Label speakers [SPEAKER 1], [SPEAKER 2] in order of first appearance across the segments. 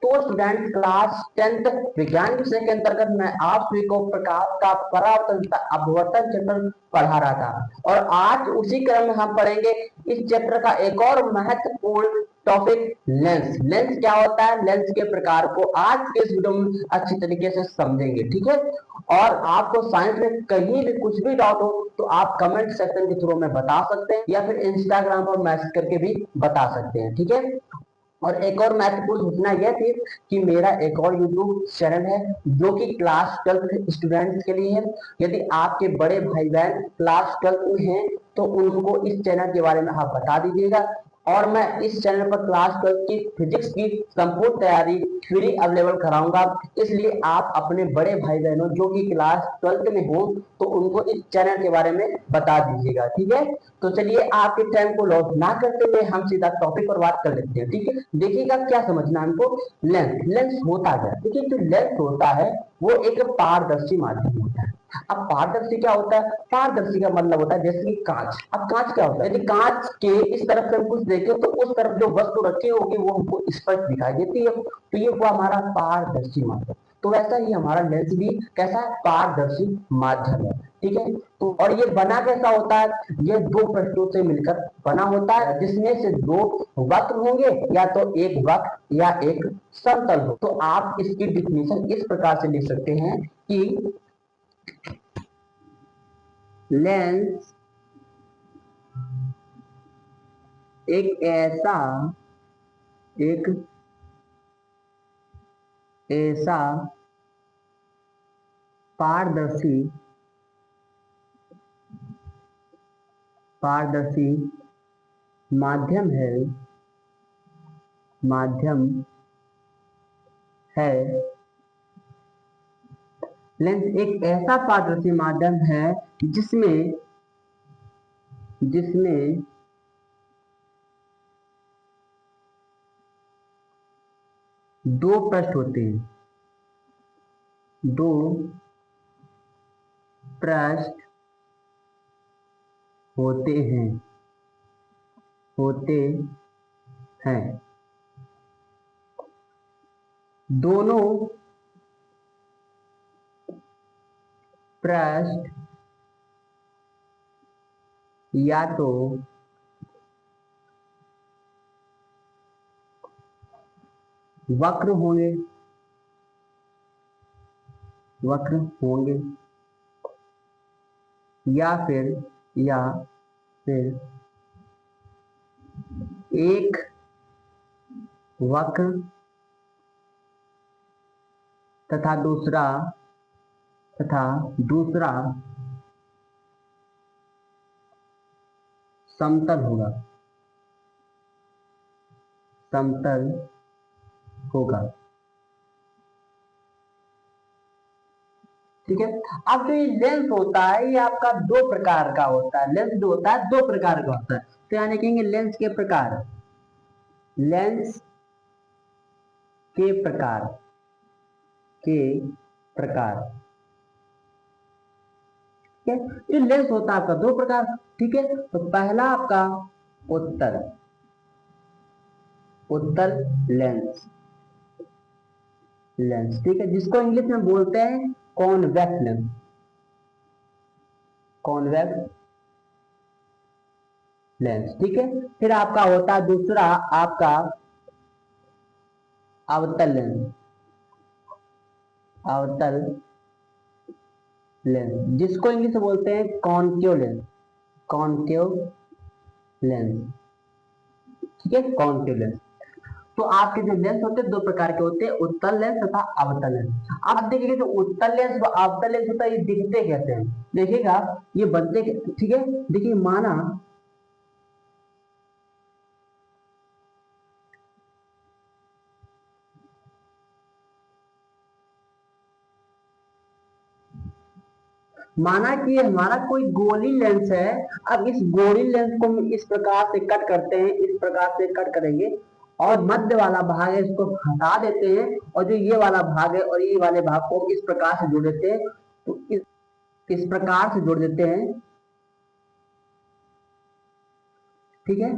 [SPEAKER 1] तो student class 10th विज्ञान विषय के अंतर्गत मैं आप सभी को प्रकाश का परावर्तन तथा अपवर्तन चैप्टर पढ़ा रहा था, और आज उसी क्रम में हम पढ़ेंगे इस चैप्टर का एक और महत्वपूर्ण टॉपिक लेंस। लेंस क्या होता है, लेंस के प्रकार को आज के इस वीडियो में अच्छी तरीके से समझेंगे, ठीक है। और आपको साइंस में कहीं भी कुछ भी डाउट हो तो आप कमेंट सेक्शन के थ्रू में बता सकते हैं, या फिर इंस्टाग्राम पर मैसेज करके भी बता सकते हैं, ठीक है। और एक और महत्वपूर्ण सूचना यह थी कि मेरा एक और यूट्यूब चैनल है जो कि क्लास 12 स्टूडेंट्स के लिए है। यदि आपके बड़े भाई बहन क्लास 12 में हैं तो उनको इस चैनल के बारे में आप बता दीजिएगा, और मैं इस चैनल पर क्लास 12 की फिजिक्स की संपूर्ण तैयारी फ्री अवेलेबल कराऊंगा। इसलिए आप अपने बड़े भाई बहनों जो कि क्लास 12 में हो तो उनको इस चैनल के बारे में बता दीजिएगा, ठीक है। तो चलिए आपके टाइम को लॉस ना करते हुए हम सीधा टॉपिक पर बात कर लेते हैं, ठीक है। देखिएगा क्या समझना हमको, लेंस। लेंस होता है, देखिए जो लेंस होता है वो एक पारदर्शी माध्यम होता है। अब पारदर्शी क्या होता है, पारदर्शी का मतलब होता है जैसे कि कांच। अब कांच क्या होता है, यदि कांच के इस तरफ से हम कुछ देखें तो उस तरफ जो वस्तु रखी होगी वो हमको स्पष्ट दिखाई देती है, तो ये हुआ हमारा पारदर्शी माध्यम। तो वैसा ही हमारा लेंस भी कैसा है, पारदर्शी माध्यम है, ठीक है। तो और ये बना कैसा होता है, ये दो पृष्ठों से मिलकर बना होता है, जिसमें से दो वक्र होंगे, या तो एक वक्र या एक समतल हो। तो आप इसकी डिफिनेशन इस प्रकार से लिख सकते हैं कि लेंस एक ऐसा पारदर्शी माध्यम है। लेंस एक ऐसा पारदर्शी माध्यम है जिसमें दो पृष्ठ होते हैं, दो पृष्ठ होते हैं। दोनों पृष्ठ या तो वक्र होंगे या फिर एक वक्र तथा दूसरा समतल होगा, ठीक है। अब जो ये लेंस होता है ये आपका दो प्रकार का होता है। लेंस जो होता है दो प्रकार का होता है, तो यहाँ लिखेंगे लेंस के प्रकार, लेंस के प्रकार ठीक है। ये लेंस होता है आपका दो प्रकार, ठीक है। तो पहला आपका उत्तल लेंस, ठीक है, जिसको इंग्लिश में बोलते हैं कॉन्वेक्स लेंस, ठीक है। फिर आपका होता है दूसरा आपका अवतल लेंस, जिसको इंग्लिश में बोलते हैं कॉन्केव लेंस, ठीक है, कॉन्केव लेंस। तो आपके जो लेंस होते हैं दो प्रकार के होते हैं, उत्तल लेंस तथा अवतल लेंस। आप देखिए जो उत्तल लेंस व अवतल लेंस होता है ये दिखते कैसे हैं, देखिएगा ये बनते, ठीक है। देखिए माना कि हमारा कोई गोली लेंस है। अब इस गोली लेंस को हम इस प्रकार से कट करते हैं, इस प्रकार से कट करेंगे, और मध्य वाला भाग है इसको हटा देते हैं, और जो ये वाला भाग है और ये वाले भाग को इस प्रकार से जोड़ देते हैं। तो इस प्रकार से जोड़ देते हैं, ठीक है।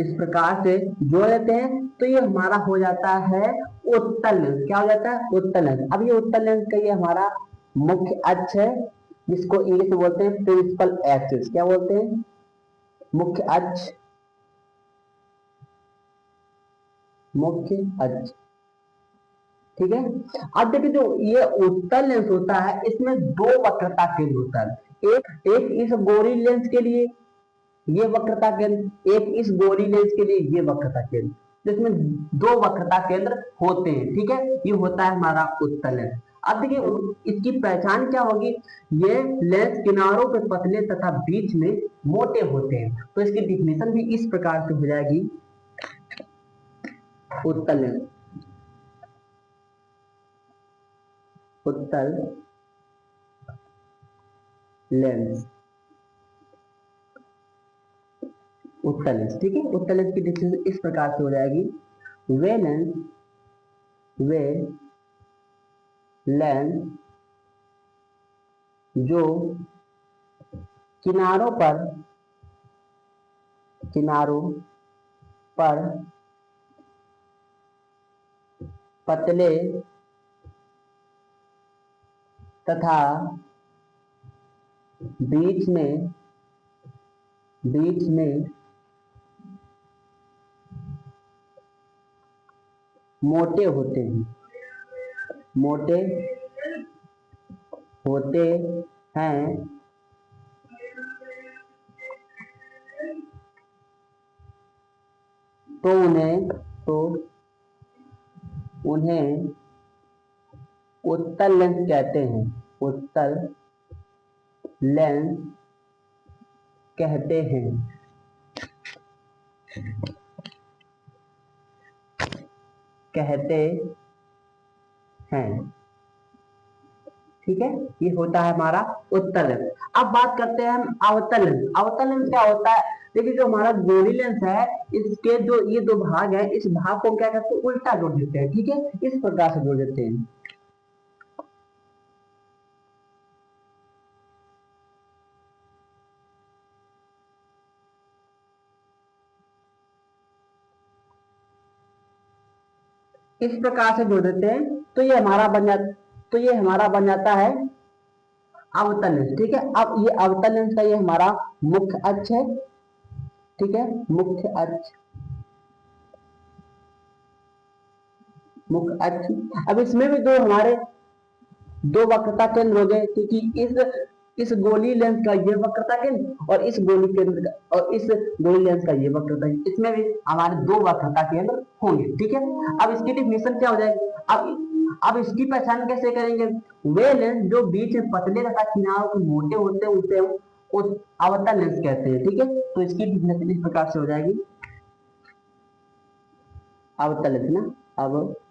[SPEAKER 1] इस प्रकार से जोड़ देते हैं तो ये हमारा हो जाता है उत्तल लेंस। क्या हो जाता है? उत्तल लेंस। अब ये उत्तल लेंस का ये हमारा मुख्य अक्ष है, जिसको इंग्लिश में बोलते हैं प्रिंसिपल एक्सिस। क्या बोलते हैं? मुख्य अक्ष, मुख्य अक्ष। ठीक है। अब देखिए जो ये उत्तल लेंस होता है इसमें दो वक्रता केंद्र होता है। एक इस गोरी लेंस के लिए ये वक्रता केंद्र, एक इस गोरी लेंस के लिए ये वक्रता केंद्र, जिसमें दो वक्रता केंद्र होते हैं। ठीक है, ये होता है हमारा उत्तल लेंस। अब देखिए इसकी पहचान क्या होगी? ये लेंस किनारों पे पतले तथा बीच में मोटे होते हैं। तो इसकी डिफिनेशन भी इस प्रकार से हो जाएगी। उत्तल लेंस, उत्तल लेंस, उत्तल लेंस। ठीक है, उत्तल लेंस की डिफिनेशन इस प्रकार से हो जाएगी। वे लेंस, वे लेंस जो किनारों पर, किनारों पर पतले तथा बीच में, बीच में मोटे होते हैं, मोटे होते हैं, तो उन्हें, तो उन्हें उत्तल लेंस कहते हैं, उत्तल लेंस कहते हैं, कहते हैं। ठीक है, ये होता है हमारा उत्तल लेंस। अब बात करते हैं हम अवतल लेंस। अवतल लेंस क्या होता है? देखिए जो हमारा गोरी लेंस है इसके जो ये दो भाग है, इस भाग को हम क्या करते हैं? उल्टा जोड़ देते हैं। ठीक है, इस प्रकार से जोड़ देते हैं। इस प्रकार से जोड़ देते हैं तो ये हमारा बन जाता, तो ये हमारा बन जाता है अवतल लेंस। ठीक है, अब ये अवतल लेंस का ये हमारा मुख्य अक्ष है। ठीक है, मुख्य अक्ष, मुख्य अक्ष। अब इसमें भी दो हमारे दो वक्रता केंद्र हो गए, क्योंकि इस गोली लेंस का ये वक्रता केंद्र और इस गोली केंद्र का और इस गोली लेंस का ये वक्रता केंद्र, इसमें भी हमारे दो वक्रता केंद्र होंगे। ठीक है, अब इसकी डिफिनेशन क्या हो जाएगी? अब इसकी पहचान कैसे करेंगे? वे लेंस जो बीच में पतले तथा किनारों के मोटे होते हैं उसे हम अवतल लेंस कहते हैं। ठीक है, तो इसकी डिफिनेशन इस प्रकार से हो जाएगी। अवतल लेंस ना, अवतल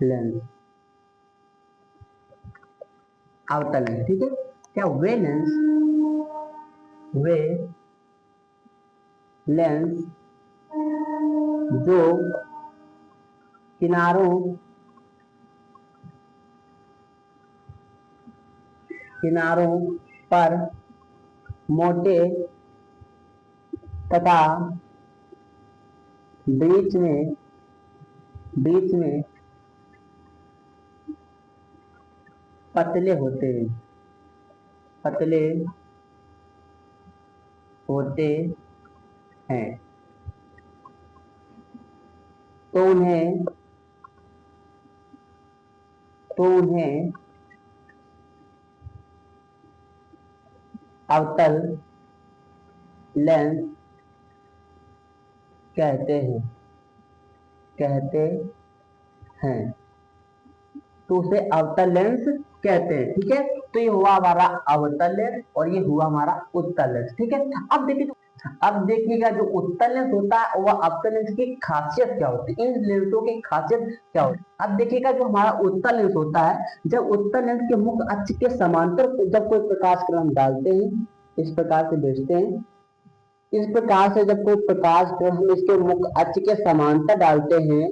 [SPEAKER 1] लेंस, अवतल लेंस। ठीक है, क्या वे लेंस, वे लेंस जो किनारों, किनारों पर मोटे तथा बीच में, बीच में पतले होते हैं, पतले होते हैं, तो उन्हें, तो उन्हें अवतल लेंस कहते हैं, कहते हैं। तो उसे अवतल लेंस कहते हैं। ठीक है, तो ये हुआ हमारा अवतल लेंस और ये हुआ हमारा उत्तल लेंस। ठीक है, अब देखिएगा जो उत्तल लेंस होता है वह अवतल लेंस की खासियत क्या होती है, इन लेंसों की खासियत क्या होती है। अब देखिएगा जो हमारा उत्तल लेंस होता है, जब उत्तल लेंस के मुख्य अक्ष के समांतर जब कोई प्रकाश किरण हम डालते हैं, इस प्रकार से भेजते हैं, इस प्रकार से जब कोई प्रकाश किरण हम इसके मुख्य अक्ष के समांतर डालते हैं,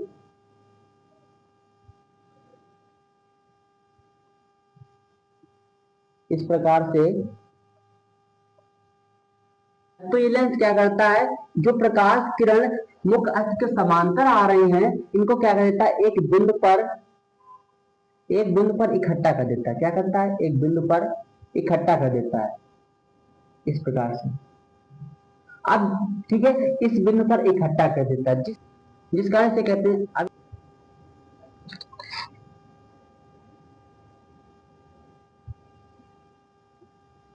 [SPEAKER 1] इस प्रकार से तो ये लेंस क्या करता है, जो प्रकाश किरण मुख्य अक्ष के समांतर आ रही हैं, इनको क्या कर देता है, एक बिंदु पर इकट्ठा कर देता है। क्या करता है, एक बिंदु पर इकट्ठा कर देता है इस प्रकार से। अब ठीक है, इस बिंदु पर इकट्ठा कर देता है, जिस कारण से कहते हैं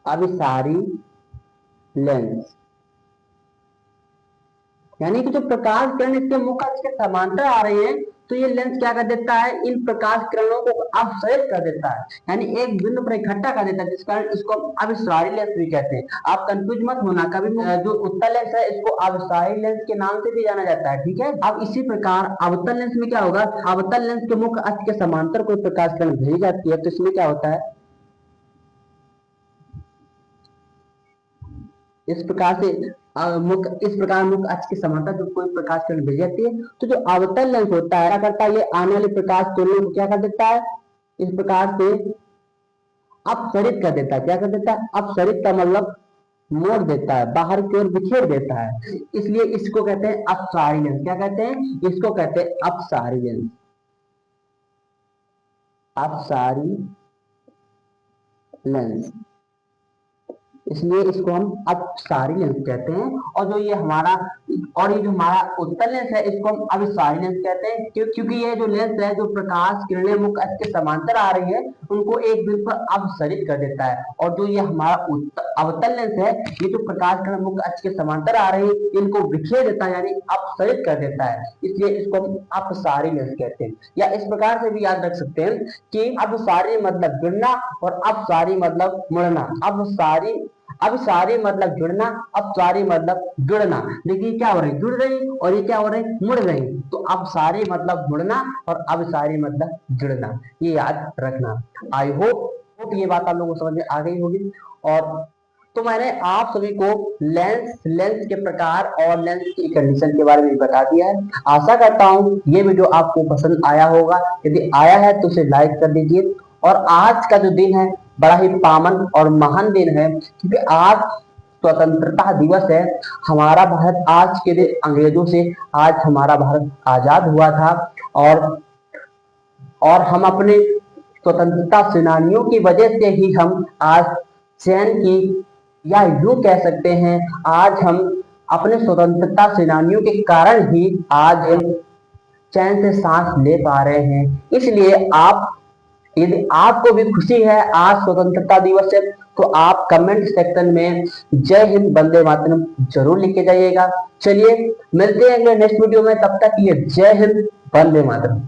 [SPEAKER 1] अभिसारी लेंस। यानी कि जो प्रकाश किरण इसके मुख्य अक्ष के समांतर आ रही है, तो ये लेंस क्या कर देता है, इन प्रकाश किरणों को अपसरित कर देता है, यानी एक बिंदु पर इकट्ठा कर देता है, जिस कारण इसको अभिसारी लेंस भी कहते हैं। आप कंफ्यूज मत होना, कभी जो उत्तल लेंस है इसको अभिसारी लेंस के नाम से भी जाना जाता है, ठीक है। अब इसी प्रकार अवतल लेंस में क्या होगा, अवतल लेंस के मुख्य अक्ष के समांतर कोई प्रकाश किरण भेजी जाती है, तो इसमें क्या होता है, इस प्रकार मुख्य अक्ष के समांतर जब कोई प्रकाश किरण भेजी जाती है, तो जो अवतल लेंस होता है क्या करता है, ये आने वाले प्रकाश किरणों को क्या कर देता है, इस प्रकार से अपसरित कर देता है। क्या कर देता है, अपसरित का मतलब मोड़ देता है, बाहर की ओर बिखेर देता है, इसलिए इसको कहते हैं अपसारी लेंस। क्या कहते हैं, इसको कहते हैं अपसारी लेंस, अपसारी लेंस, इसलिए इसको हम अपसारी लेंस कहते हैं। और जो हमारा उत्तल लेंस है, इसको हम अभिसारी लेंस कहते हैं, क्योंकि ये जो लेंस है, जो प्रकाश किरणें मुख्य अक्ष के समांतर आ रही है, उनको एक बिंदु पर अपसरित कर देता है। और जो ये हमारा अवतल लेंस है, ये जो प्रकाश किरण मुख्य अक्ष के समांतर आ रही है, इनको बिखेर देता है, यानी अपसरित कर देता है, इसलिए इसको हम अपसारी लेंस कहते हैं। या इस प्रकार से भी याद रख सकते हैं कि अपसारी मतलब जुड़ना और अपसारी मतलब मुड़ना। अभिसारी मतलब जुड़ना, अपसारी मतलब जुड़ना। देखिए क्या हो रही है, जुड़ रही, और ये क्या हो रही है, मुड़ रही। तो अपसारी मतलब मुड़ना और अभिसारी मतलब जुड़ना, ये याद रखना। आई होप ये बात आप लोगों को समझ में आ गई होगी। और तो मैंने आप सभी को लेंस के प्रकार और लेंस की कंडीशन के बारे में बता दिया है। आशा करता हूँ ये वीडियो आपको पसंद आया होगा। यदि आया है तो उसे लाइक कर दीजिए। और आज का जो दिन है बड़ा ही पावन और महान दिन है, क्योंकि आज स्वतंत्रता दिवस है। हमारा भारत आज के दिन अंग्रेजों से आज हमारा भारत आजाद हुआ था। और हम अपने स्वतंत्रता सेनानियों की वजह से ही हम आज चैन की, या यूं कह सकते हैं, आज हम अपने स्वतंत्रता सेनानियों के कारण ही आज चैन से सांस ले पा रहे हैं। इसलिए यदि आपको भी खुशी है आज स्वतंत्रता दिवस है, तो आप कमेंट सेक्शन में जय हिंद वंदे मातरम जरूर लिख के जाइएगा। चलिए मिलते हैं अगले नेक्स्ट वीडियो में, तब तक के लिए जय हिंद वंदे मातरम।